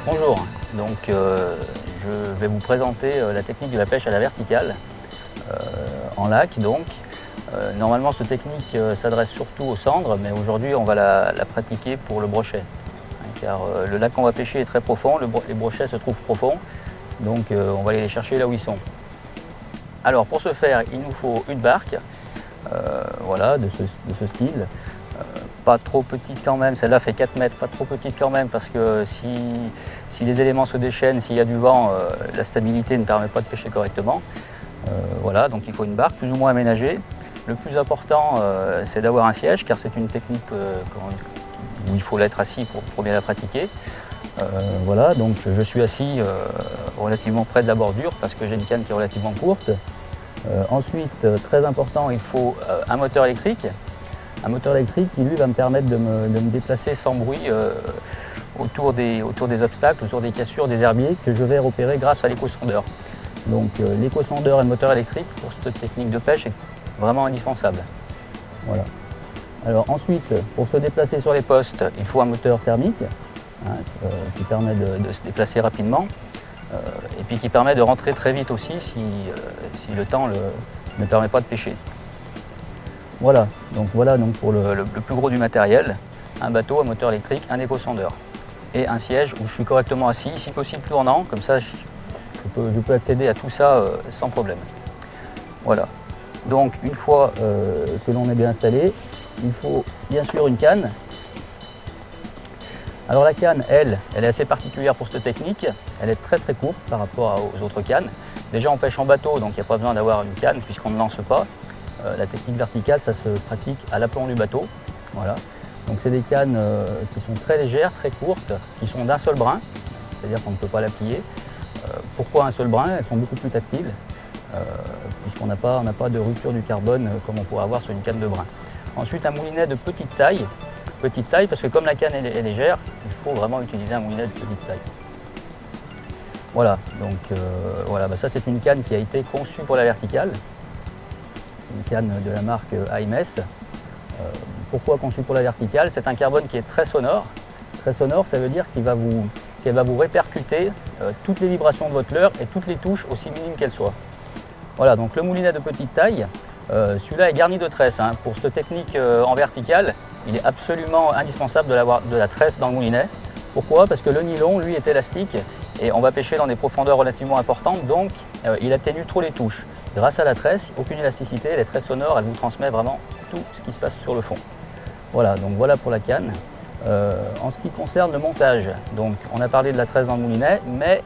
Bonjour, donc je vais vous présenter la technique de la pêche à la verticale en lac. Donc, normalement cette technique s'adresse surtout aux cendres, mais aujourd'hui on va la pratiquer pour le brochet. Car le lac qu'on va pêcher est très profond, les brochets se trouvent profonds, donc on va aller les chercher là où ils sont. Alors pour ce faire, il nous faut une barque, voilà, de ce style. Pas trop petite quand même, celle-là fait 4 mètres, pas trop petite quand même, parce que si les éléments se déchaînent, s'il y a du vent, la stabilité ne permet pas de pêcher correctement. Voilà, donc il faut une barque plus ou moins aménagée. Le plus important, c'est d'avoir un siège, car c'est une technique où il faut l'être assis pour bien la pratiquer. Voilà, donc je suis assis relativement près de la bordure, parce que j'ai une canne qui est relativement courte. Ensuite, très important, il faut un moteur électrique. Un moteur électrique qui lui va me permettre de me déplacer sans bruit autour des obstacles, autour des cassures, des herbiers que je vais repérer grâce à l'éco-sondeur. Donc l'éco-sondeur et le moteur électrique pour cette technique de pêche est vraiment indispensable. Voilà. Alors ensuite, pour se déplacer sur les postes, il faut un moteur thermique qui permet de se déplacer rapidement et puis qui permet de rentrer très vite aussi si le temps ne permet pas de pêcher. Voilà donc pour le plus gros du matériel, un bateau, un moteur électrique, un éco-sondeur et un siège où je suis correctement assis, si possible tournant, comme ça je peux accéder à tout ça sans problème. Voilà, donc une fois que l'on est bien installé, il faut bien sûr une canne. Alors la canne, elle est assez particulière pour cette technique, elle est très courte par rapport aux autres cannes. Déjà on pêche en bateau, donc il n'y a pas besoin d'avoir une canne puisqu'on ne lance pas. La technique verticale, ça se pratique à l'aplomb du bateau. Voilà. Donc c'est des cannes qui sont très légères, très courtes, qui sont d'un seul brin, c'est-à-dire qu'on ne peut pas la plier. Pourquoi un seul brin? Elles sont beaucoup plus tactiles, puisqu'on n'a pas de rupture du carbone comme on pourrait avoir sur une canne de brin. Ensuite un moulinet de petite taille parce que comme la canne est légère, il faut vraiment utiliser un moulinet de petite taille. Voilà, donc voilà, ça c'est une canne qui a été conçue pour la verticale. Une canne de la marque AMS. Pourquoi conçue pour la verticale? C'est un carbone qui est très sonore. Très sonore, ça veut dire qu'elle va vous répercuter toutes les vibrations de votre leurre et toutes les touches, aussi minimes qu'elles soient. Voilà, donc le moulinet de petite taille, celui-là est garni de tresse. Pour cette technique en verticale, il est absolument indispensable d'avoir de la tresse dans le moulinet. Pourquoi? Parce que le nylon, lui, est élastique et on va pêcher dans des profondeurs relativement importantes, donc il atténue trop les touches. Grâce à la tresse, aucune élasticité, elle est très sonore, elle vous transmet vraiment tout ce qui se passe sur le fond. Voilà, donc voilà pour la canne. En ce qui concerne le montage, donc on a parlé de la tresse dans le moulinet, mais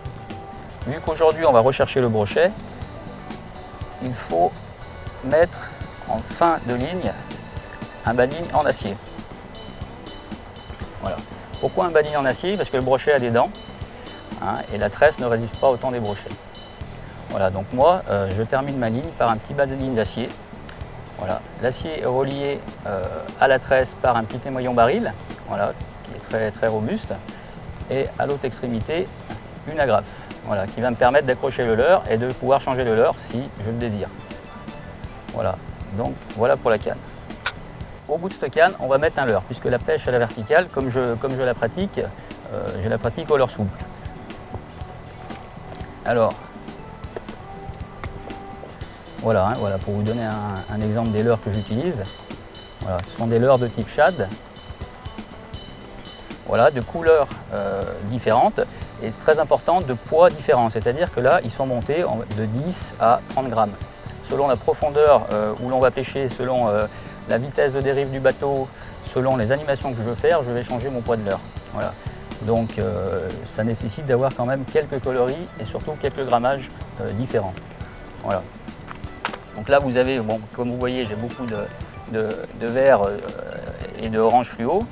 vu qu'aujourd'hui on va rechercher le brochet, il faut mettre en fin de ligne un bas-de-ligne en acier. Voilà. Pourquoi un bas-de-ligne en acier? Parce que le brochet a des dents et la tresse ne résiste pas au temps des brochets. Voilà, donc moi je termine ma ligne par un petit bas de ligne d'acier. Voilà, l'acier est relié à la tresse par un petit émoillon baril, voilà, qui est très robuste, et à l'autre extrémité une agrafe, voilà, qui va me permettre d'accrocher le leurre et de pouvoir changer le leurre si je le désire. Voilà, donc voilà pour la canne. Au bout de cette canne, on va mettre un leurre, puisque la pêche à la verticale, comme je la pratique au leurre souple. Alors, voilà, voilà pour vous donner un exemple des leurres que j'utilise. Voilà, ce sont des leurres de type shad, voilà, de couleurs différentes et c'est très important, de poids différents. C'est-à-dire que là, ils sont montés de 10 à 30 grammes. Selon la profondeur où l'on va pêcher, selon la vitesse de dérive du bateau, selon les animations que je veux faire, je vais changer mon poids de leurre. Voilà. Donc ça nécessite d'avoir quand même quelques coloris et surtout quelques grammages différents. Voilà. Donc là vous avez, bon, comme vous voyez, j'ai beaucoup de vert et de orange fluo,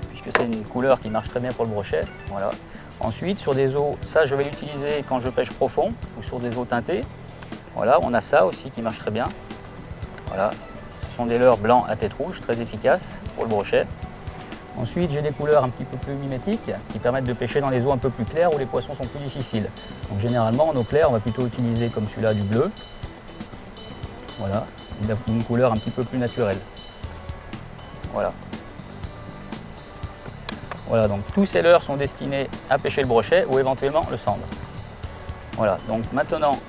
puisque c'est une couleur qui marche très bien pour le brochet. Voilà. Ensuite sur des eaux, ça je vais l'utiliser quand je pêche profond ou sur des eaux teintées. Voilà, on a ça aussi qui marche très bien. Voilà. Ce sont des leurres blancs à tête rouge, très efficaces pour le brochet. Ensuite, j'ai des couleurs un petit peu plus mimétiques qui permettent de pêcher dans les eaux un peu plus claires où les poissons sont plus difficiles. Donc généralement, en eau claire, on va plutôt utiliser comme celui-là du bleu. Voilà, une couleur un petit peu plus naturelle. Voilà. Voilà, donc tous ces leurres sont destinés à pêcher le brochet ou éventuellement le sandre. Voilà, donc maintenant,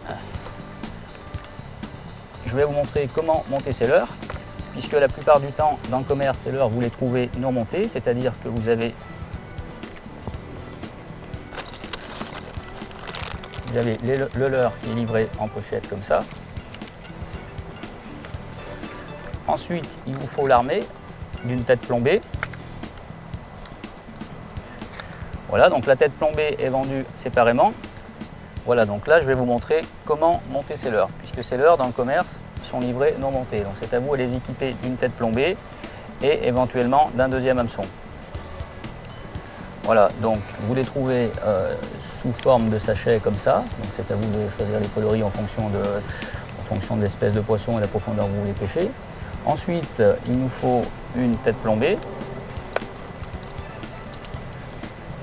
je vais vous montrer comment monter ces leurres, puisque la plupart du temps, dans le commerce, ces leurres, vous les trouvez non montées, c'est-à-dire que vous avez le leurre qui est livré en pochette comme ça. Ensuite, il vous faut l'armer d'une tête plombée. Voilà, donc la tête plombée est vendue séparément. Voilà, donc là, je vais vous montrer comment monter ces leurres, puisque ces leurres, dans le commerce, sont livrées non montées. Donc c'est à vous de les équiper d'une tête plombée et éventuellement d'un deuxième hameçon. Voilà, donc vous les trouvez sous forme de sachet comme ça. Donc c'est à vous de choisir les coloris en fonction de l'espèce de poisson et la profondeur que vous voulez pêcher. Ensuite, il nous faut une tête plombée.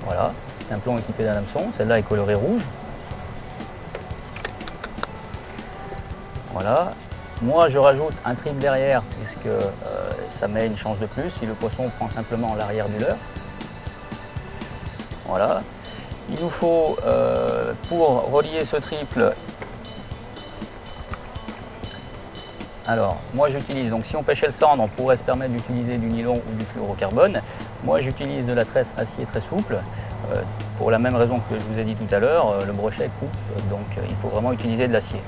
Voilà, c'est un plomb équipé d'un hameçon. Celle-là est colorée rouge. Voilà. Moi, je rajoute un trip derrière, puisque ça met une chance de plus si le poisson prend simplement l'arrière du leurre. Voilà. Il nous faut, pour relier ce triple, alors moi j'utilise, donc si on pêchait le sandre, on pourrait se permettre d'utiliser du nylon ou du fluorocarbone. Moi j'utilise de la tresse acier très souple, pour la même raison que je vous ai dit tout à l'heure, le brochet coupe, donc il faut vraiment utiliser de l'acier.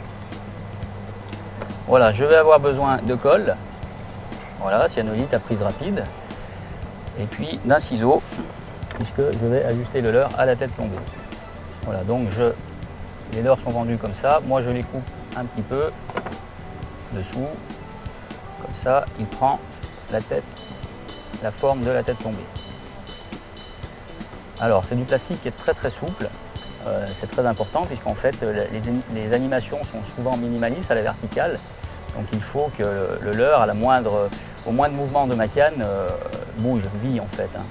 Voilà, je vais avoir besoin de colle, voilà, cyanolite à prise rapide, et puis d'un ciseau, puisque je vais ajuster le leurre à la tête plombée. Voilà, donc les leurres sont vendus comme ça, moi je les coupe un petit peu dessous, comme ça, il prend la forme de la tête plombée. Alors c'est du plastique qui est très très souple, c'est très important puisqu'en fait les animations sont souvent minimalistes à la verticale, donc il faut que le leurre, au moindre mouvement de ma canne, bouge, vit en fait. Hein.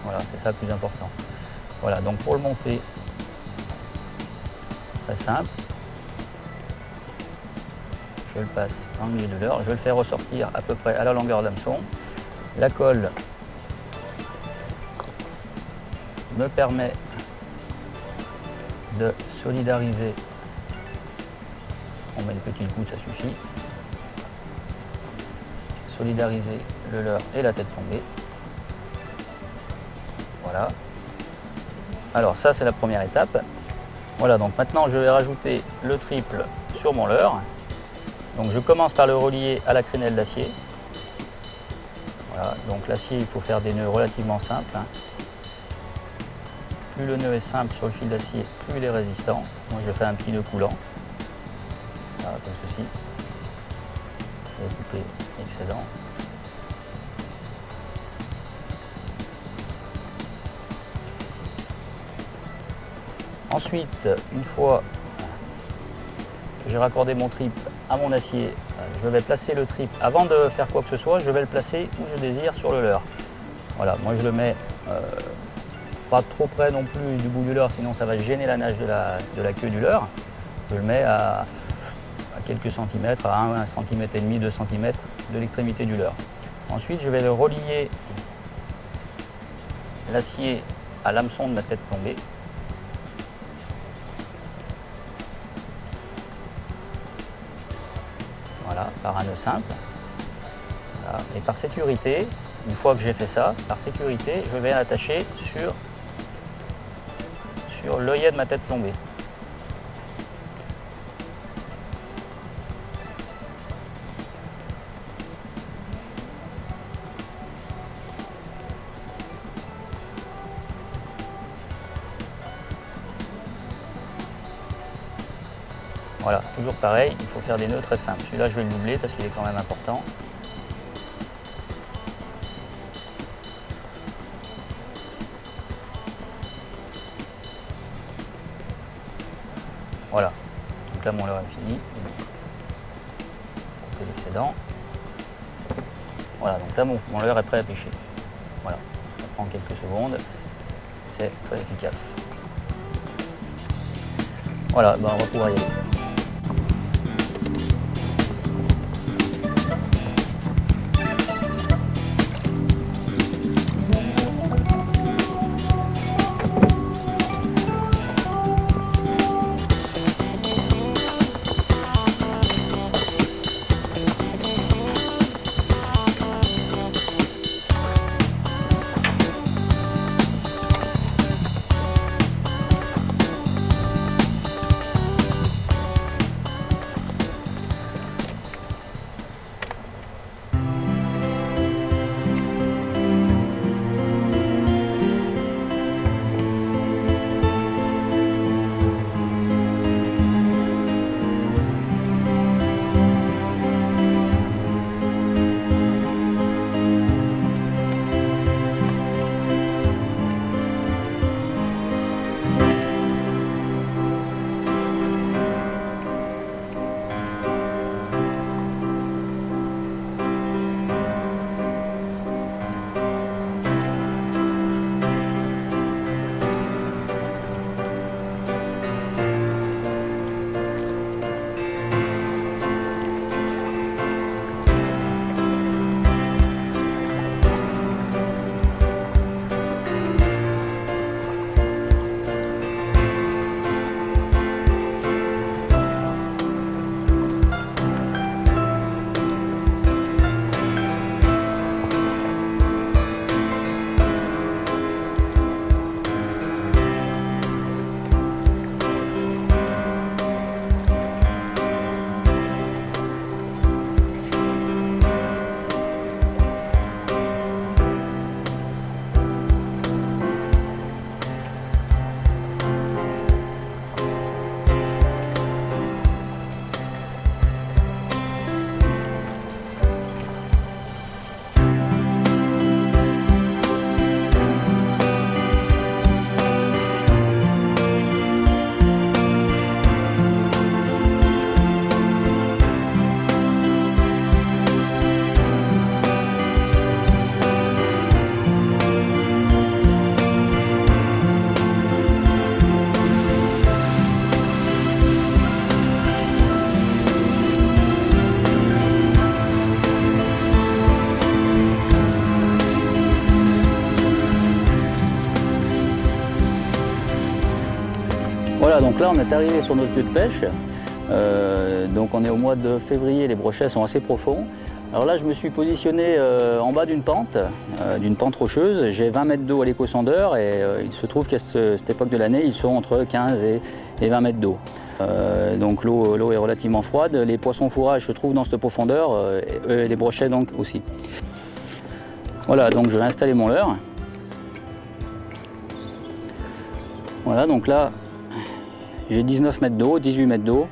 Voilà, c'est ça le plus important. Voilà, donc pour le monter, très simple. Je le passe dans le milieu de leurre, je le fais ressortir à peu près à la longueur d'hameçon. La colle me permet de solidariser. On met une petite goutte, ça suffit. Solidariser le leurre et la tête plombée. Voilà. Alors ça c'est la première étape. Voilà, donc maintenant je vais rajouter le triple sur mon leurre. Donc je commence par le relier à la crénelle d'acier. Voilà, donc l'acier il faut faire des nœuds relativement simples. Hein. Plus le nœud est simple sur le fil d'acier, plus il est résistant. Moi je fais un petit nœud coulant. Voilà, comme ceci. Je vais couper l'excédent. Ensuite, une fois que j'ai raccordé mon trip à mon acier, je vais placer le trip, avant de faire quoi que ce soit, je vais le placer où je désire sur le leurre. Voilà, moi je le mets pas trop près non plus du bout du leurre, sinon ça va gêner la nage de la queue du leurre. Je le mets à quelques centimètres, à 1 cm et demi, 2 cm de l'extrémité du leurre. Ensuite, je vais le relier l'acier à l'hameçon de ma tête plombée. Voilà, par un nœud simple. Voilà. Et par sécurité, une fois que j'ai fait ça, par sécurité, je vais l'attacher sur l'œillet de ma tête plombée. Voilà, toujours pareil, il faut faire des nœuds très simples. Celui-là, je vais le doubler parce qu'il est quand même important. Voilà, donc là mon leurre est fini. Couper l'excédent. Voilà, donc là mon leurre est prêt à pêcher. Voilà, ça prend quelques secondes, c'est très efficace. Voilà, ben on va pouvoir y aller. Voilà, donc là on est arrivé sur notre lieu de pêche. Donc on est au mois de février, les brochets sont assez profonds. Alors là je me suis positionné en bas d'une pente rocheuse. J'ai 20 mètres d'eau à l'éco-sondeur et il se trouve qu'à cette époque de l'année ils sont entre 15 et 20 mètres d'eau. Donc l'eau est relativement froide, les poissons fourrages se trouvent dans cette profondeur et les brochets donc aussi. Voilà, donc je vais installer mon leurre. Voilà, donc là j'ai 19 mètres d'eau, 18 mètres d'eau.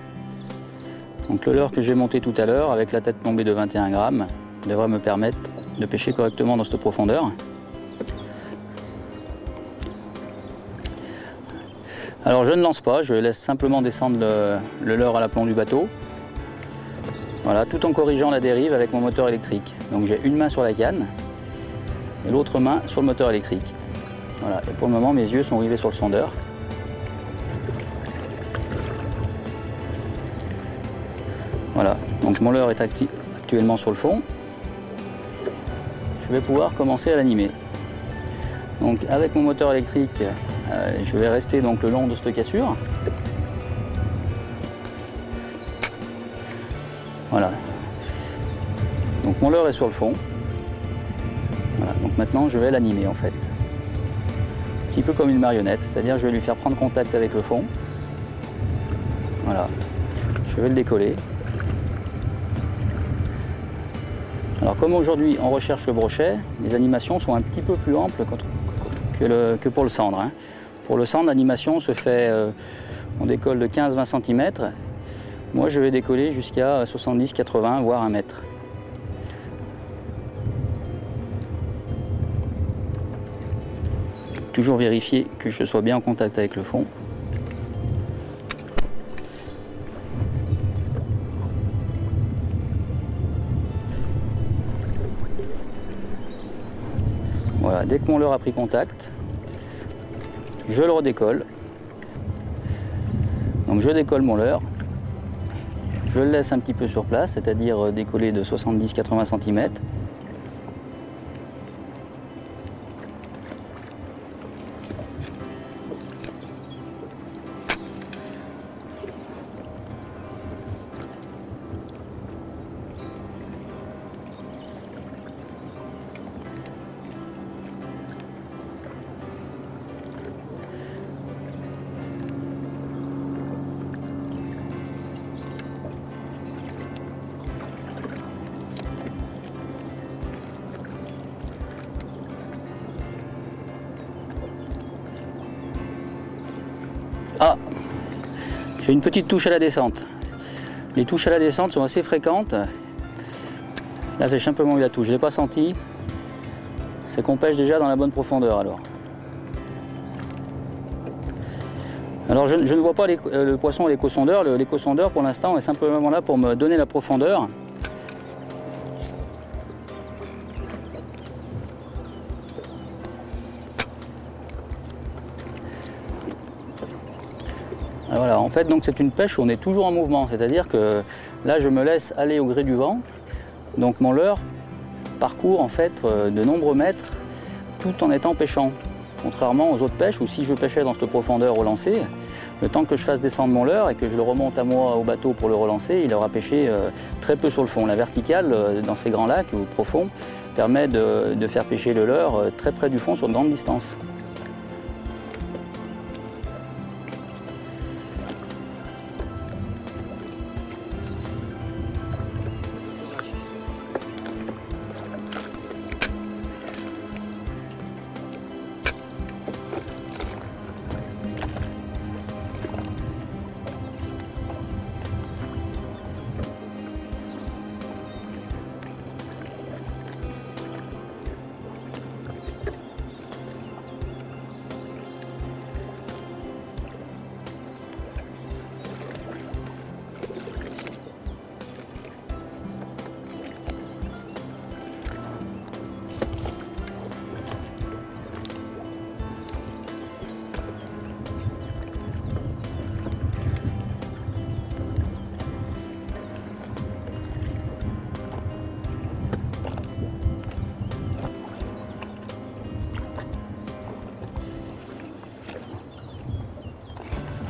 Donc le leurre que j'ai monté tout à l'heure avec la tête plombée de 21 grammes devrait me permettre de pêcher correctement dans cette profondeur. Alors je ne lance pas, je laisse simplement descendre le leurre à l'aplomb du bateau. Voilà, tout en corrigeant la dérive avec mon moteur électrique. Donc j'ai une main sur la canne et l'autre main sur le moteur électrique. Voilà, et pour le moment mes yeux sont rivés sur le sondeur. Voilà, donc mon leurre est actuellement sur le fond. Je vais pouvoir commencer à l'animer. Donc avec mon moteur électrique, je vais rester donc le long de cette cassure. Voilà. Donc mon leurre est sur le fond. Voilà, donc maintenant je vais l'animer en fait. Un petit peu comme une marionnette, c'est-à-dire je vais lui faire prendre contact avec le fond. Voilà. Je vais le décoller. Alors comme aujourd'hui on recherche le brochet, les animations sont un petit peu plus amples que pour le sandre. Hein. Pour le sandre, l'animation se fait, on décolle de 15-20 cm. Moi je vais décoller jusqu'à 70-80 voire 1 mètre. Toujours vérifier que je sois bien en contact avec le fond. Voilà, dès que mon leurre a pris contact, je le redécolle. Donc je décolle mon leurre, je le laisse un petit peu sur place, c'est-à-dire décoller de 70-80 cm. Ah, j'ai une petite touche à la descente. Les touches à la descente sont assez fréquentes. Là, c'est simplement eu la touche. Je ne l'ai pas senti. C'est qu'on pêche déjà dans la bonne profondeur alors. Alors, je ne vois pas le poisson à l'éco-sondeur. L'éco-sondeur, pour l'instant, est simplement là pour me donner la profondeur. Voilà, en fait, donc c'est une pêche où on est toujours en mouvement, c'est-à-dire que là, je me laisse aller au gré du vent. Donc mon leurre parcourt en fait de nombreux mètres tout en étant pêchant. Contrairement aux autres pêches où si je pêchais dans cette profondeur au lancer, le temps que je fasse descendre mon leurre et que je le remonte à moi au bateau pour le relancer, il aura pêché très peu sur le fond. La verticale dans ces grands lacs ou profonds permet de faire pêcher le leurre très près du fond sur de grandes distances.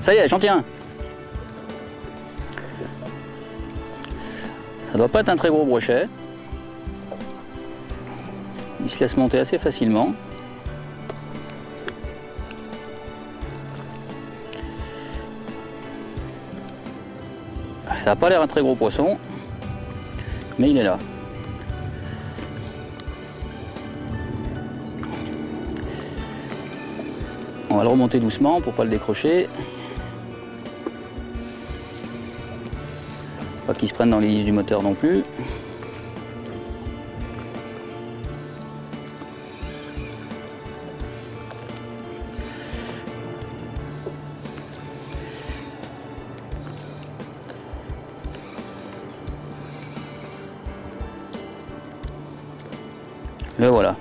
Ça y est, j'en tiens. Ça doit pas être un très gros brochet. Il se laisse monter assez facilement. Ça n'a pas l'air un très gros poisson, mais il est là. On va le remonter doucement pour ne pas le décrocher. Pas qu'il se prenne dans l'hélice du moteur non plus. Le voilà.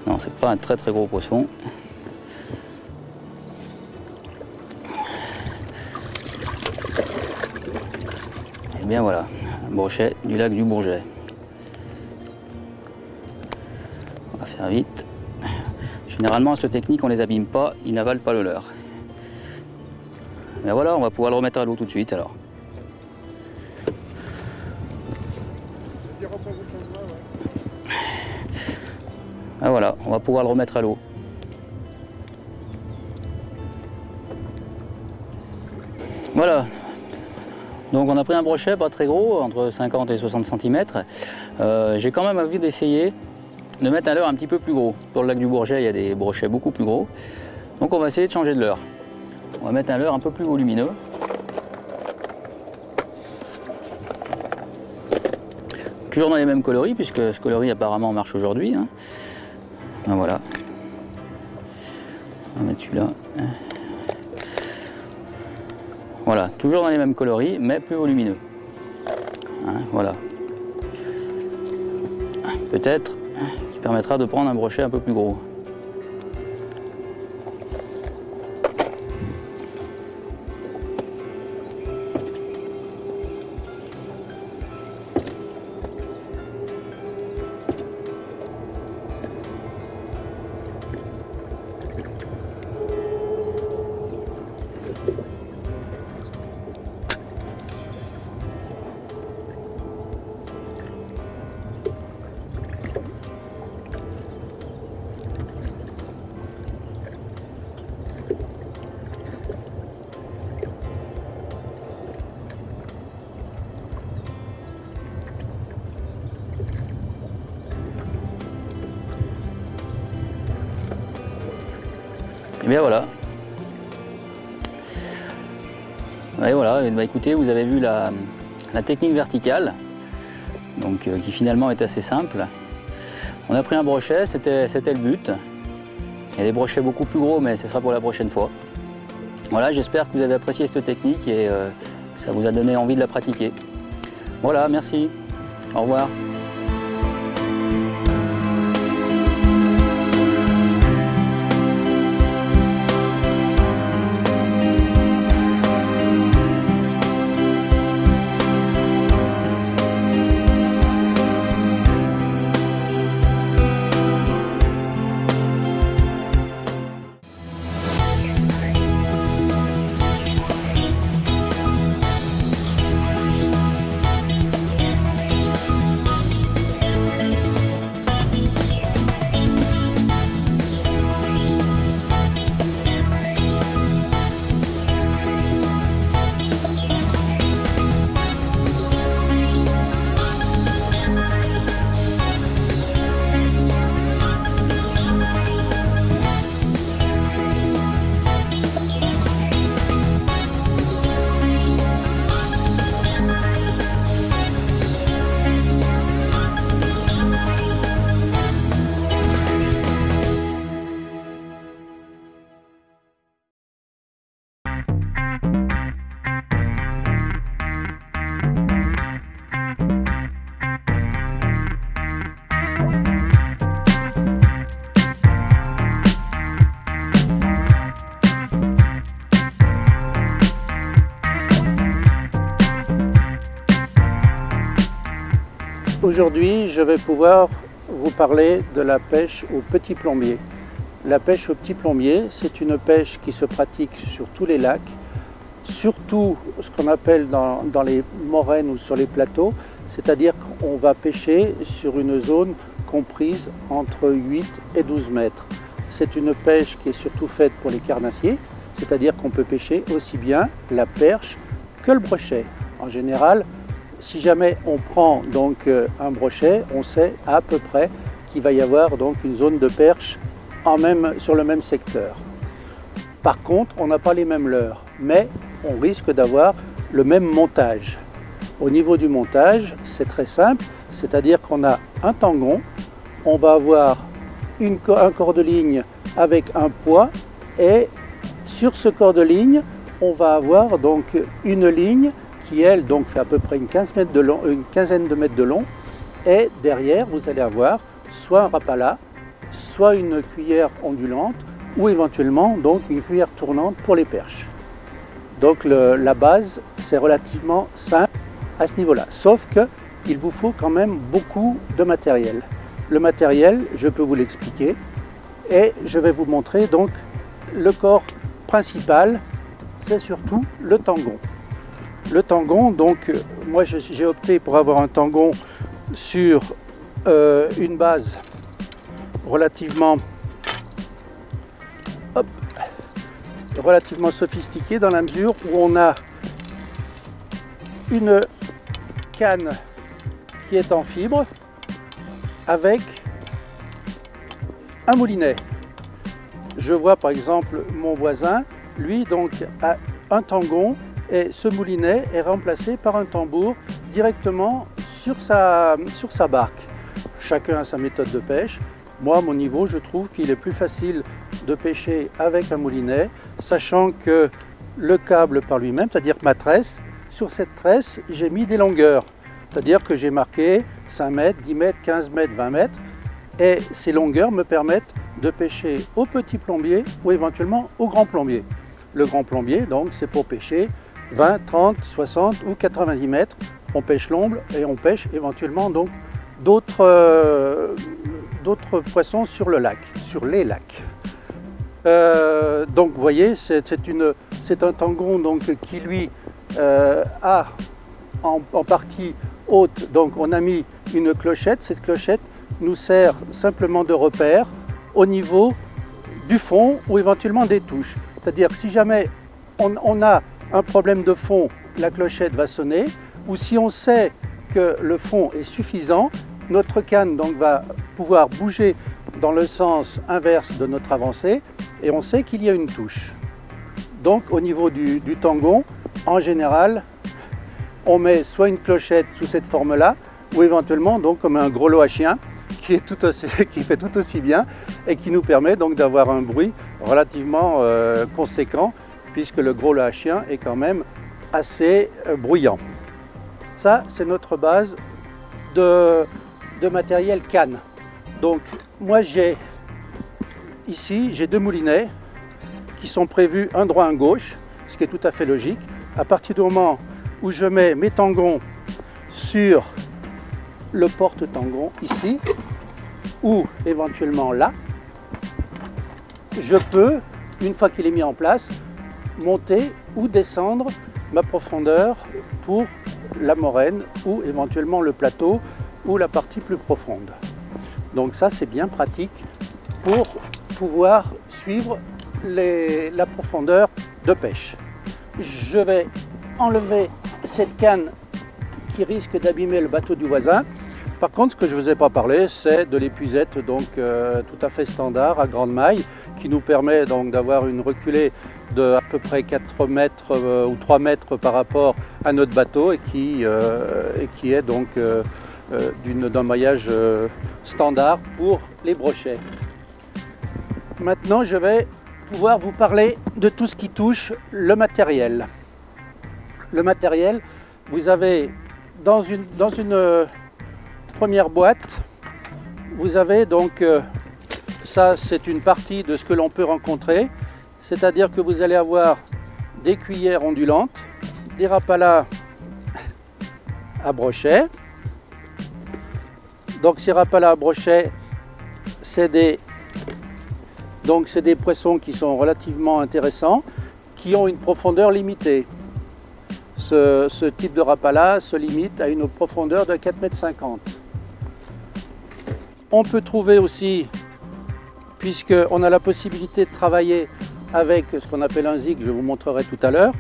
Non, c'est pas un très gros poisson. Et bien voilà, un brochet du lac du Bourget. On va faire vite. Généralement, à cette technique, on les abîme pas, ils n'avalent pas le leurre. Mais voilà, on va pouvoir le remettre à l'eau tout de suite alors. Ah voilà, on va pouvoir le remettre à l'eau. Voilà. Donc on a pris un brochet pas très gros, entre 50 et 60 cm. J'ai quand même envie d'essayer de mettre un leurre un petit peu plus gros. Sur le lac du Bourget, il y a des brochets beaucoup plus gros. Donc on va essayer de changer de leurre. On va mettre un leurre un peu plus volumineux. Toujours dans les mêmes coloris, puisque ce coloris apparemment marche aujourd'hui. Hein. Ben voilà. On va mettre celui-là. Voilà, toujours dans les mêmes coloris, mais plus volumineux. Hein, voilà. Peut-être qui permettra de prendre un brochet un peu plus gros. Et bien voilà. Et voilà, bah écoutez, vous avez vu la technique verticale, donc, qui finalement est assez simple. On a pris un brochet, c'était le but. Il y a des brochets beaucoup plus gros, mais ce sera pour la prochaine fois. Voilà, j'espère que vous avez apprécié cette technique et que ça vous a donné envie de la pratiquer. Voilà, merci. Au revoir. Aujourd'hui, je vais pouvoir vous parler de la pêche au petit plombier. La pêche au petit plombier, c'est une pêche qui se pratique sur tous les lacs, surtout ce qu'on appelle dans les moraines ou sur les plateaux, c'est-à-dire qu'on va pêcher sur une zone comprise entre 8 et 12 mètres. C'est une pêche qui est surtout faite pour les carnassiers, c'est-à-dire qu'on peut pêcher aussi bien la perche que le brochet. En général, si jamais on prend donc un brochet, on sait à peu près qu'il va y avoir donc une zone de perche sur le même secteur. Par contre, on n'a pas les mêmes leurres, mais on risque d'avoir le même montage. Au niveau du montage, c'est très simple, c'est-à-dire qu'on a un tangon, on va avoir un corps de ligne avec un poids, et sur ce corps de ligne, on va avoir donc une ligne qui, elle, donc fait à peu près une quinzaine de mètres de long, et derrière, vous allez avoir soit un rapala, soit une cuillère ondulante, ou éventuellement donc une cuillère tournante pour les perches. Donc la base, c'est relativement simple à ce niveau-là, sauf qu'il vous faut quand même beaucoup de matériel. Le matériel, je peux vous l'expliquer, et je vais vous montrer donc le corps principal, c'est surtout le tangon. Le tangon, donc moi j'ai opté pour avoir un tangon sur une base relativement sophistiquée, dans la mesure où on a une canne qui est en fibre avec un moulinet. Je vois par exemple mon voisin, lui donc a un tangon, et ce moulinet est remplacé par un tambour directement sur sa barque. Chacun a sa méthode de pêche. Moi, à mon niveau, je trouve qu'il est plus facile de pêcher avec un moulinet, sachant que le câble par lui-même, c'est-à-dire ma tresse, sur cette tresse, j'ai mis des longueurs. C'est-à-dire que j'ai marqué 5 mètres, 10 mètres, 15 mètres, 20 mètres, et ces longueurs me permettent de pêcher au petit plombier ou éventuellement au grand plombier. Le grand plombier, donc, c'est pour pêcher 20, 30, 60 ou 90 mètres. On pêche l'omble et on pêche éventuellement donc d'autres poissons sur le lac, sur les lacs. Donc vous voyez, c'est un tangon donc, qui lui a en partie haute, donc on a mis une clochette. Cette clochette nous sert simplement de repère au niveau du fond ou éventuellement des touches. C'est-à-dire que si jamais on a un problème de fond, la clochette va sonner, ou si on sait que le fond est suffisant, notre canne donc va pouvoir bouger dans le sens inverse de notre avancée, et on sait qu'il y a une touche. Donc au niveau du tangon, en général, on met soit une clochette sous cette forme-là, ou éventuellement donc comme un gros lot à chien qui fait tout aussi bien et qui nous permet donc d'avoir un bruit relativement conséquent, puisque le gros lot à chien est quand même assez bruyant. Ça, c'est notre base de matériel canne. Donc moi ici j'ai deux moulinets qui sont prévus un droit un gauche, ce qui est tout à fait logique. À partir du moment où je mets mes tangons sur le porte-tangon ici, ou éventuellement là, je peux, une fois qu'il est mis en place, monter ou descendre ma profondeur pour la moraine ou éventuellement le plateau ou la partie plus profonde. Donc ça, c'est bien pratique pour pouvoir suivre la profondeur de pêche. Je vais enlever cette canne qui risque d'abîmer le bateau du voisin. Par contre, ce que je ne vous ai pas parlé, c'est de l'épuisette donc tout à fait standard à grande maille, qui nous permet donc d'avoir une reculée de à peu près 4 mètres ou 3 mètres par rapport à notre bateau, et qui est donc d'un maillage standard pour les brochets. Maintenant, je vais pouvoir vous parler de tout ce qui touche le matériel. Le matériel, vous avez dans une première boîte, vous avez donc, ça c'est une partie de ce que l'on peut rencontrer, c'est-à-dire que vous allez avoir des cuillères ondulantes, des rapalas à brochet. Donc ces rapalas à brochet, c'est des poissons qui sont relativement intéressants, qui ont une profondeur limitée. Ce type de rapala se limite à une profondeur de 4,50 m. On peut trouver aussi, puisqu'on a la possibilité de travailler avec ce qu'on appelle un zig, je vous montrerai tout à l'heure,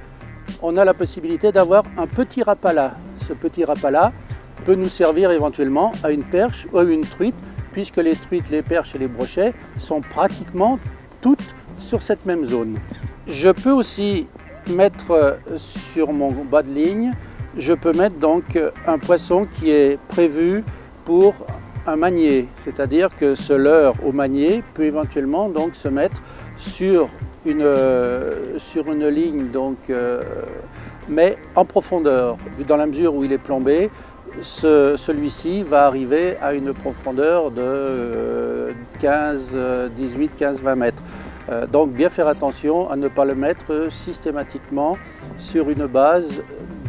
on a la possibilité d'avoir un petit rapala. Ce petit rapala peut nous servir éventuellement à une perche ou à une truite, puisque les truites, les perches et les brochets sont pratiquement toutes sur cette même zone. Je peux aussi mettre sur mon bas de ligne, je peux mettre donc un poisson qui est prévu pour un manier, c'est-à-dire que ce leurre au manier peut éventuellement donc se mettre sur une ligne donc, mais en profondeur, dans la mesure où il est plombé. Celui-ci va arriver à une profondeur de 18, 15, 20 mètres. Donc bien faire attention à ne pas le mettre systématiquement sur une base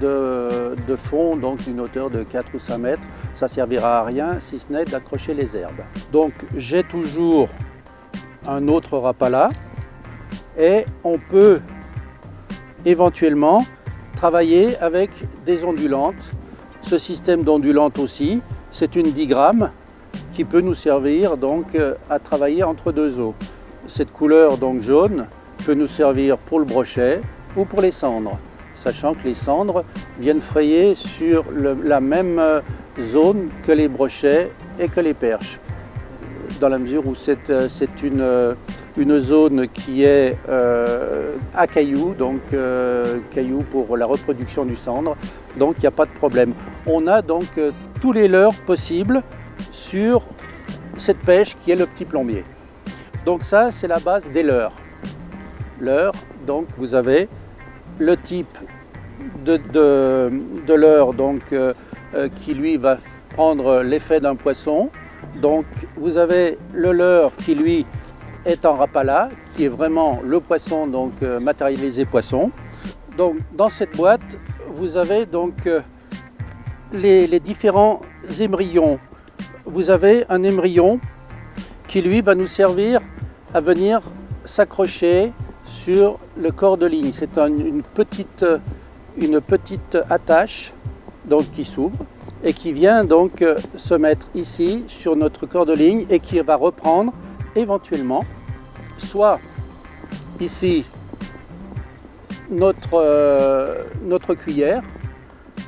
de fond, donc d'une hauteur de 4 ou 5 mètres. Ça ne servira à rien si ce n'est d'accrocher les herbes. Donc j'ai toujours un autre rapala et on peut éventuellement travailler avec des ondulantes. Ce système d'ondulantes aussi, c'est une 10 grammes qui peut nous servir donc à travailler entre deux eaux. Cette couleur donc jaune peut nous servir pour le brochet ou pour les cendres, sachant que les cendres viennent frayer sur la même zone que les brochets et que les perches, dans la mesure où c'est une zone qui est à cailloux, donc cailloux pour la reproduction du cendre, donc il n'y a pas de problème. On a donc tous les leurres possibles sur cette pêche qui est le petit plombier. Donc ça, c'est la base des leurres. Leurre, donc vous avez le type de leurre donc, qui lui va prendre l'effet d'un poisson. Donc vous avez le leurre qui lui est en rapala, qui est vraiment le poisson donc matérialisé poisson. Donc dans cette boîte, vous avez donc les différents émerillons. Vous avez un émerillon qui lui va nous servir à venir s'accrocher sur le corps de ligne. C'est une petite attache donc, qui s'ouvre et qui vient donc se mettre ici sur notre corps de ligne et qui va reprendre éventuellement soit ici notre cuillère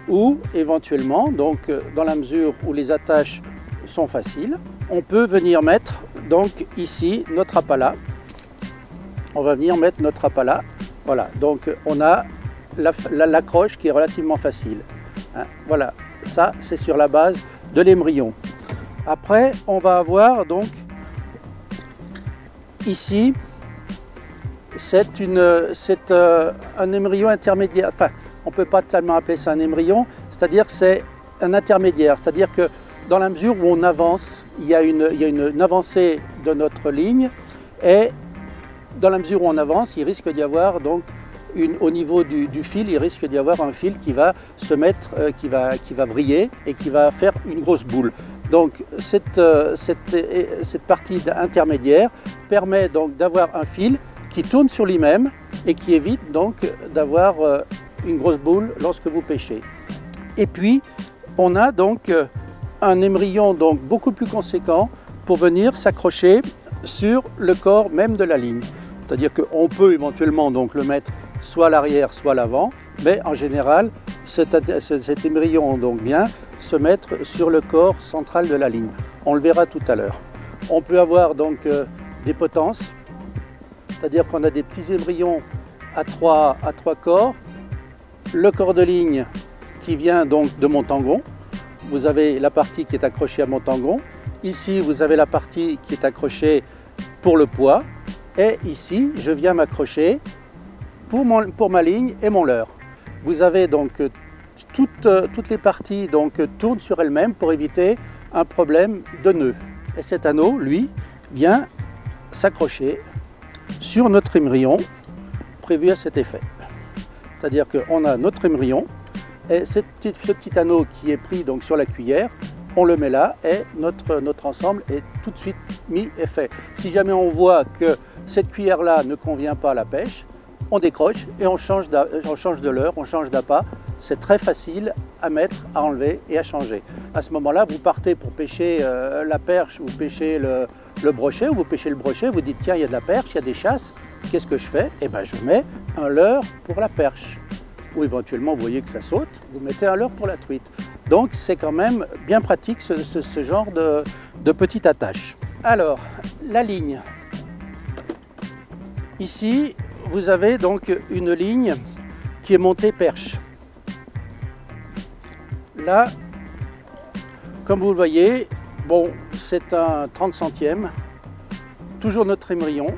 ou éventuellement, donc dans la mesure où les attaches sont faciles, on peut venir mettre donc ici notre rapala. On va venir mettre notre rapala. Voilà, donc on a l'accroche qui est relativement facile. Hein, voilà, ça c'est sur la base de l'émerillon. Après, on va avoir donc ici, c'est un émerillon intermédiaire. Enfin, on ne peut pas tellement appeler ça un émerillon, c'est-à-dire que c'est un intermédiaire. C'est-à-dire que dans la mesure où on avance, il y a une avancée de notre ligne et dans la mesure où on avance, il risque d'y avoir donc au niveau du fil, il risque d'y avoir un fil qui va se mettre, qui va vriller et qui va faire une grosse boule. Donc cette partie intermédiaire permet donc d'avoir un fil qui tourne sur lui-même et qui évite donc d'avoir une grosse boule lorsque vous pêchez. Et puis on a donc un émerillon donc beaucoup plus conséquent pour venir s'accrocher sur le corps même de la ligne. C'est-à-dire qu'on peut éventuellement donc le mettre soit à l'arrière, soit à l'avant, mais en général, cet émerillon donc vient se mettre sur le corps central de la ligne. On le verra tout à l'heure. On peut avoir donc des potences, c'est-à-dire qu'on a des petits émerillons à trois corps, le corps de ligne qui vient donc de mon tangon. Vous avez la partie qui est accrochée à mon tangon. Ici, vous avez la partie qui est accrochée pour le poids. Et ici, je viens m'accrocher pour ma ligne et mon leurre. Vous avez donc toutes les parties donc, tournent sur elles-mêmes pour éviter un problème de nœud. Et cet anneau, lui, vient s'accrocher sur notre émerillon prévu à cet effet. C'est-à-dire qu'on a notre émerillon et ce petit anneau qui est pris donc, sur la cuillère, on le met là et notre ensemble est tout de suite mis et fait. Si jamais on voit que cette cuillère-là ne convient pas à la pêche, on décroche et on change de leurre, on change d'appât. C'est très facile à mettre, à enlever et à changer. À ce moment-là, vous partez pour pêcher la perche ou pêcher le brochet, ou vous pêchez le brochet, vous dites tiens, il y a de la perche, il y a des chasses, qu'est-ce que je fais? Eh bien, je mets un leurre pour la perche. Ou éventuellement, vous voyez que ça saute, vous mettez un leurre pour la truite. Donc, c'est quand même bien pratique ce genre de petite attache. Alors, la ligne. Ici, vous avez donc une ligne qui est montée perche. Là, comme vous le voyez, bon, c'est un 30 centièmes, toujours notre émerillon.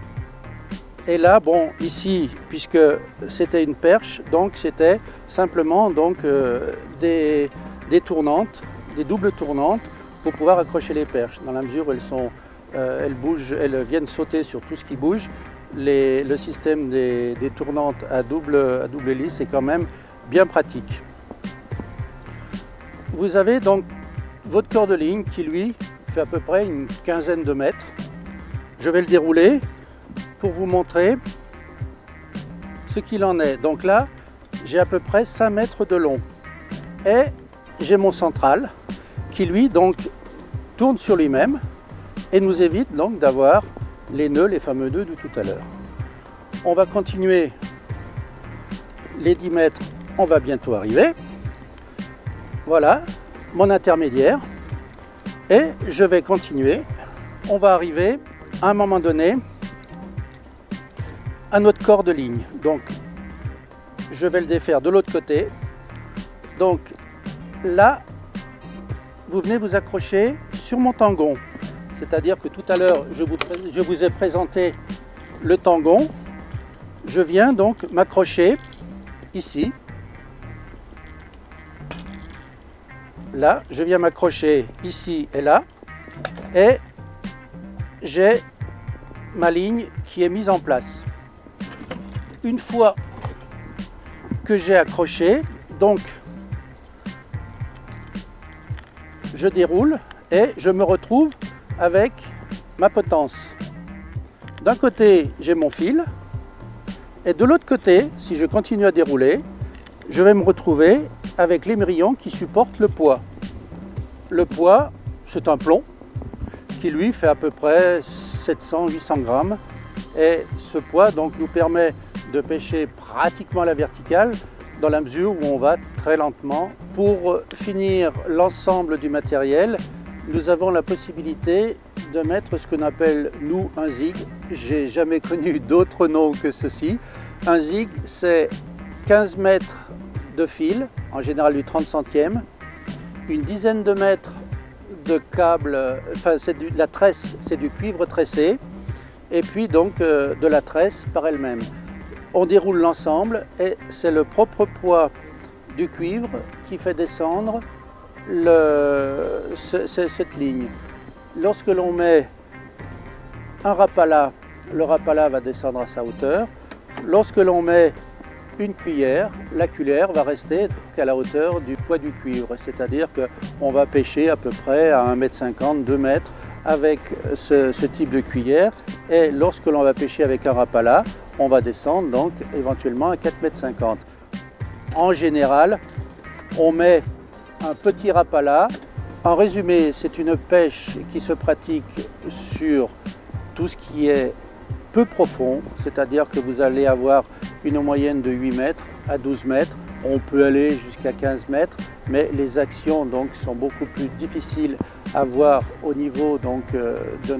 Et là, bon, ici, puisque c'était une perche, donc c'était simplement donc, des tournantes, des doubles tournantes pour pouvoir accrocher les perches. Dans la mesure où elles bougent, elles viennent sauter sur tout ce qui bouge, le système des tournantes à double hélice est quand même bien pratique. Vous avez donc votre corps de ligne qui, lui, fait à peu près une quinzaine de mètres. Je vais le dérouler pour vous montrer ce qu'il en est. Donc là, j'ai à peu près 5 mètres de long. Et j'ai mon central qui, lui, donc, tourne sur lui-même et nous évite donc d'avoir les nœuds, les fameux nœuds de tout à l'heure. On va continuer les 10 mètres, on va bientôt arriver. Voilà mon intermédiaire et je vais continuer. On va arriver à un moment donné à notre corps de ligne. Donc je vais le défaire de l'autre côté. Donc là, vous venez vous accrocher sur mon tangon. C'est-à-dire que tout à l'heure, je vous ai présenté le tangon. Je viens donc m'accrocher ici. Là, je viens m'accrocher ici et là. Et j'ai ma ligne qui est mise en place. Une fois que j'ai accroché, donc je déroule et je me retrouve avec ma potence. D'un côté, j'ai mon fil et de l'autre côté, si je continue à dérouler, je vais me retrouver avec l'émerillon qui supporte le poids. Le poids, c'est un plomb qui lui fait à peu près 700-800 grammes et ce poids donc nous permet de pêcher pratiquement à la verticale dans la mesure où on va très lentement. Pour finir l'ensemble du matériel, nous avons la possibilité de mettre ce qu'on appelle, nous, un zig. J'ai jamais connu d'autre nom que ceci. Un zig, c'est 15 mètres de fil, en général du 30 centièmes, une dizaine de mètres de câble, enfin c'est de la tresse, c'est du cuivre tressé, et puis donc de la tresse par elle-même. On déroule l'ensemble et c'est le propre poids du cuivre qui fait descendre cette ligne. Lorsque l'on met un rapala, le rapala va descendre à sa hauteur. Lorsque l'on met une cuillère, la cuillère va rester à la hauteur du poids du cuivre. C'est-à-dire qu'on va pêcher à peu près à 1,50 m, 2 mètres avec ce type de cuillère. Et lorsque l'on va pêcher avec un rapala, on va descendre donc éventuellement à 4,50 m. En général, on met un petit rapala. En résumé, c'est une pêche qui se pratique sur tout ce qui est peu profond, c'est-à-dire que vous allez avoir une moyenne de 8 mètres à 12 mètres. On peut aller jusqu'à 15 mètres, mais les actions donc sont beaucoup plus difficiles à voir au niveau donc, de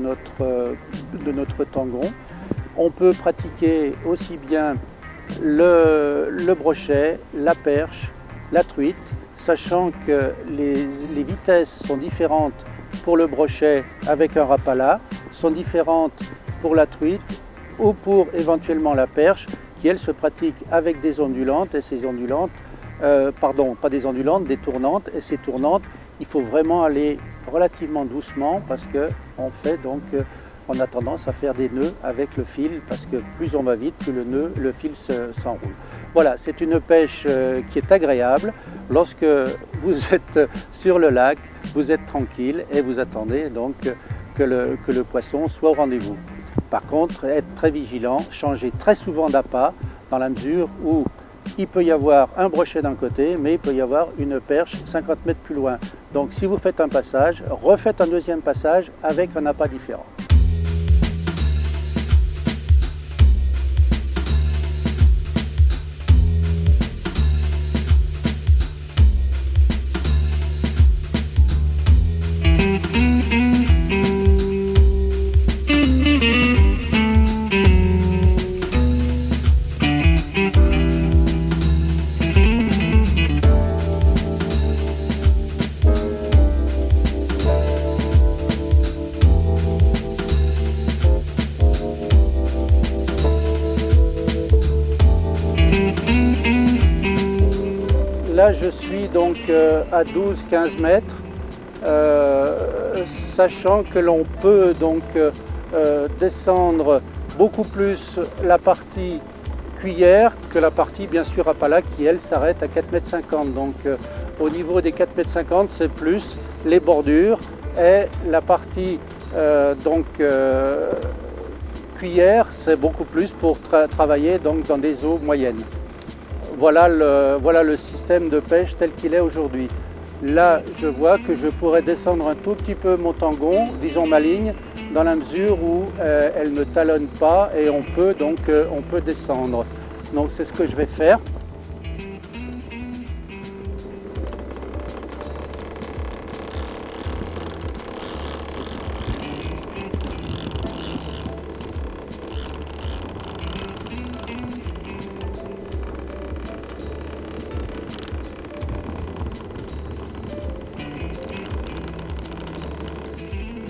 notre tangon. On peut pratiquer aussi bien le brochet, la perche, la truite, sachant que les vitesses sont différentes pour le brochet avec un rapala, sont différentes pour la truite ou pour éventuellement la perche, qui elle se pratique avec des ondulantes, et ces ondulantes, pardon, pas des ondulantes, des tournantes, et ces tournantes, il faut vraiment aller relativement doucement parce qu'on fait donc, on a tendance à faire des nœuds avec le fil, parce que plus on va vite, plus le fil s'enroule. Voilà, c'est une pêche qui est agréable. Lorsque vous êtes sur le lac, vous êtes tranquille et vous attendez donc que le poisson soit au rendez-vous. Par contre, être très vigilant, changer très souvent d'appât, dans la mesure où il peut y avoir un brochet d'un côté, mais il peut y avoir une perche 50 mètres plus loin. Donc si vous faites un passage, refaites un deuxième passage avec un appât différent. Là, je suis donc à 12-15 mètres, sachant que l'on peut donc descendre beaucoup plus la partie cuillère que la partie bien sûr appala qui elle s'arrête à 4,50 m. Donc au niveau des 4,50 m, c'est plus les bordures et la partie cuillère, c'est beaucoup plus pour travailler donc dans des eaux moyennes. Voilà le système de pêche tel qu'il est aujourd'hui. Là, je vois que je pourrais descendre un tout petit peu mon tangon, disons ma ligne, dans la mesure où elle ne talonne pas et on peut descendre. Donc c'est ce que je vais faire.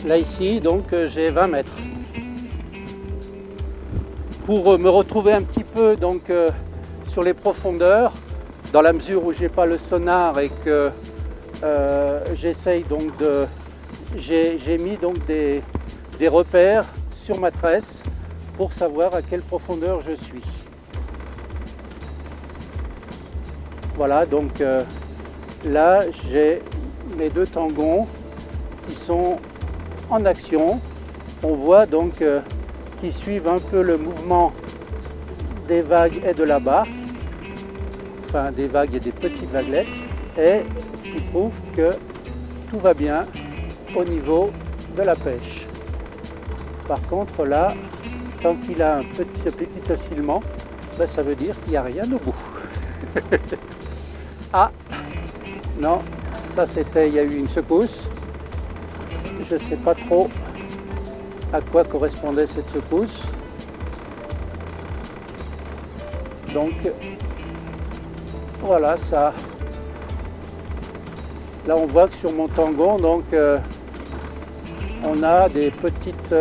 Là ici, donc j'ai 20 mètres. Pour me retrouver un petit peu donc, sur les profondeurs, dans la mesure où j'ai pas le sonar et que j'essaye donc de... J'ai mis donc des repères sur ma tresse pour savoir à quelle profondeur je suis. Voilà, donc là j'ai mes deux tangons qui sont en action. On voit donc qu'ils suivent un peu le mouvement des vagues et de la barque, enfin des vagues et des petites vaguelettes, et ce qui prouve que tout va bien au niveau de la pêche. Par contre là, tant qu'il a un petit oscillement, ben, ça veut dire qu'il n'y a rien au bout. Ah non, ça c'était, il y a eu une secousse. Je ne sais pas trop à quoi correspondait cette secousse. Donc voilà ça. Là on voit que sur mon tangon, donc on a des petites...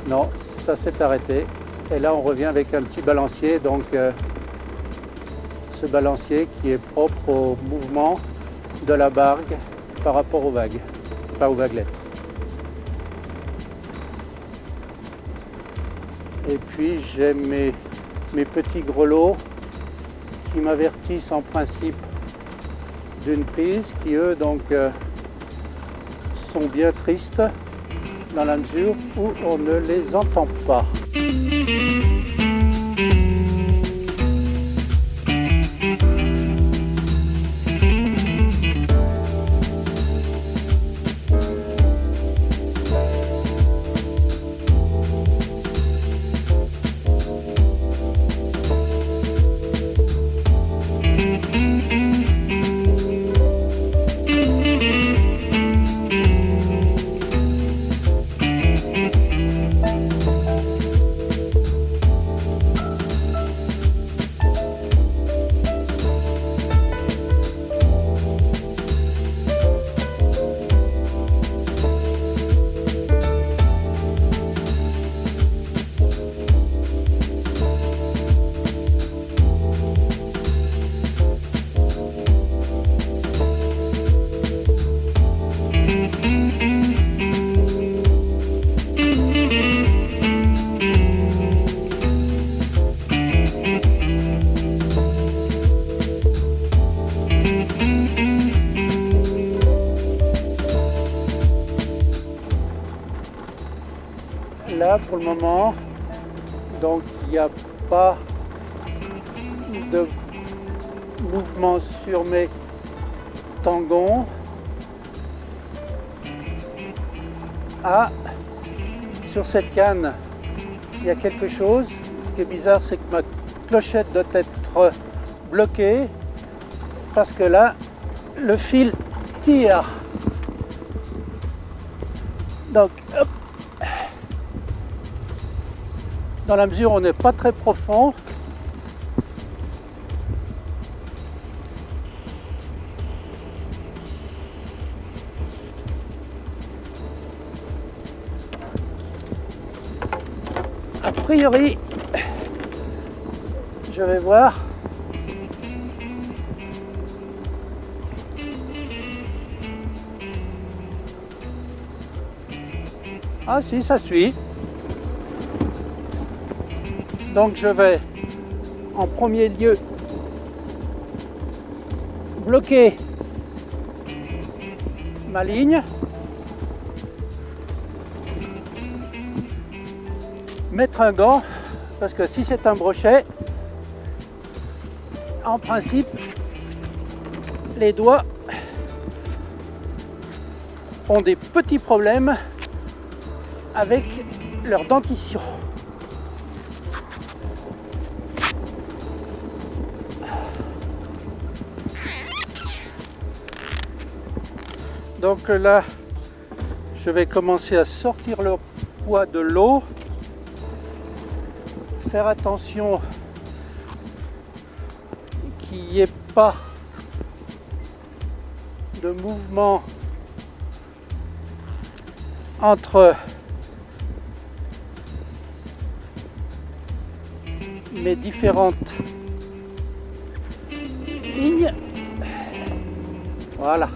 Non, ça s'est arrêté. Et là on revient avec un petit balancier, donc ce balancier qui est propre au mouvement de la barque par rapport aux vagues, pas aux vaguelettes. Et puis j'ai mes petits grelots qui m'avertissent en principe d'une prise qui eux donc sont bien tristes dans la mesure où on ne les entend pas. Là, pour le moment, Donc il n'y a pas de mouvement sur mes tangons. Ah, sur cette canne, il y a quelque chose. Ce qui est bizarre, c'est que ma clochette doit être bloquée parce que là, le fil tire. Donc, hop. Dans la mesure où on n'est pas très profond, a priori, je vais voir. Ah si, ça suit. Donc je vais en premier lieu bloquer ma ligne, mettre un gant, parce que si c'est un brochet, en principe, les doigts ont des petits problèmes avec leur dentition. Donc là, je vais commencer à sortir le poids de l'eau. Faire attention qu'il n'y ait pas de mouvement entre mes différentes lignes. Voilà.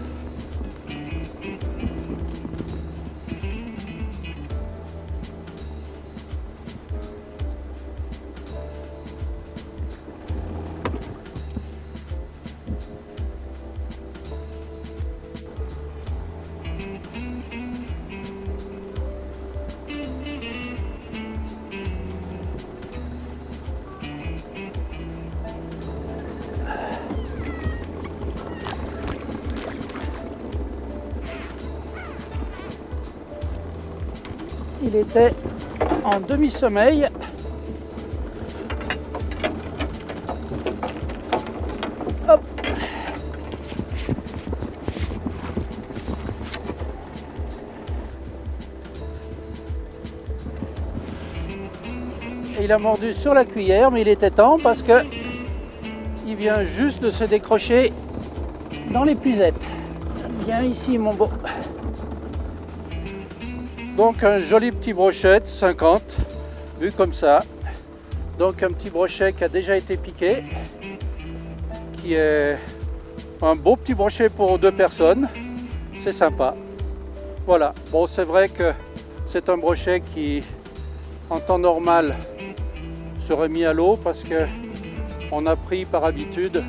Il était en demi-sommeil. Hop. Et il a mordu sur la cuillère, mais il était temps parce que il vient juste de se décrocher dans l'épuisette. Viens ici mon beau. Donc un joli petit brochet 50, vu comme ça. Donc un petit brochet qui a déjà été piqué, qui est un beau petit brochet pour 2 personnes. C'est sympa. Voilà. Bon, c'est vrai que c'est un brochet qui, en temps normal, serait mis à l'eau parce que on a pris par habitude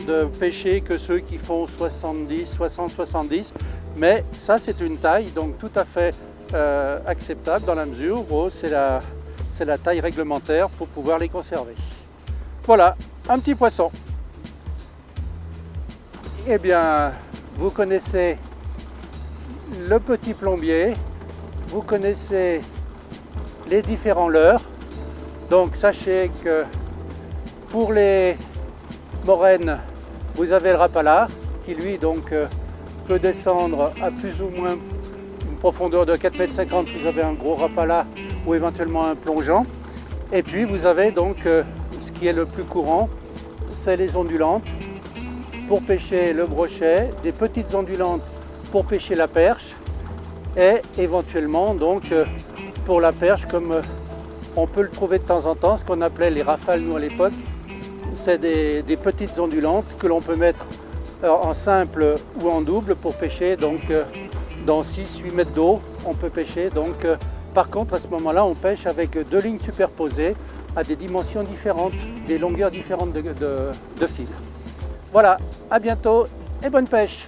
de pêcher que ceux qui font 70, 60, 70. Mais ça, c'est une taille donc tout à fait acceptable dans la mesure où c'est la taille réglementaire pour pouvoir les conserver. Voilà, un petit poisson. Eh bien, vous connaissez le petit plombier, vous connaissez les différents leurres. Donc sachez que pour les moraines, vous avez le rapala qui lui donc peut descendre à plus ou moins une profondeur de 4,50 m. Vous avez un gros rapala ou éventuellement un plongeant. Et puis vous avez donc ce qui est le plus courant, c'est les ondulantes pour pêcher le brochet, des petites ondulantes pour pêcher la perche et éventuellement donc pour la perche comme on peut le trouver de temps en temps, ce qu'on appelait les rafales nous à l'époque. C'est des petites ondulantes que l'on peut mettre en simple ou en double pour pêcher donc dans 6-8 mètres d'eau. On peut pêcher donc par contre à ce moment-là on pêche avec 2 lignes superposées à des dimensions différentes, des longueurs différentes de fil. Voilà, à bientôt et bonne pêche!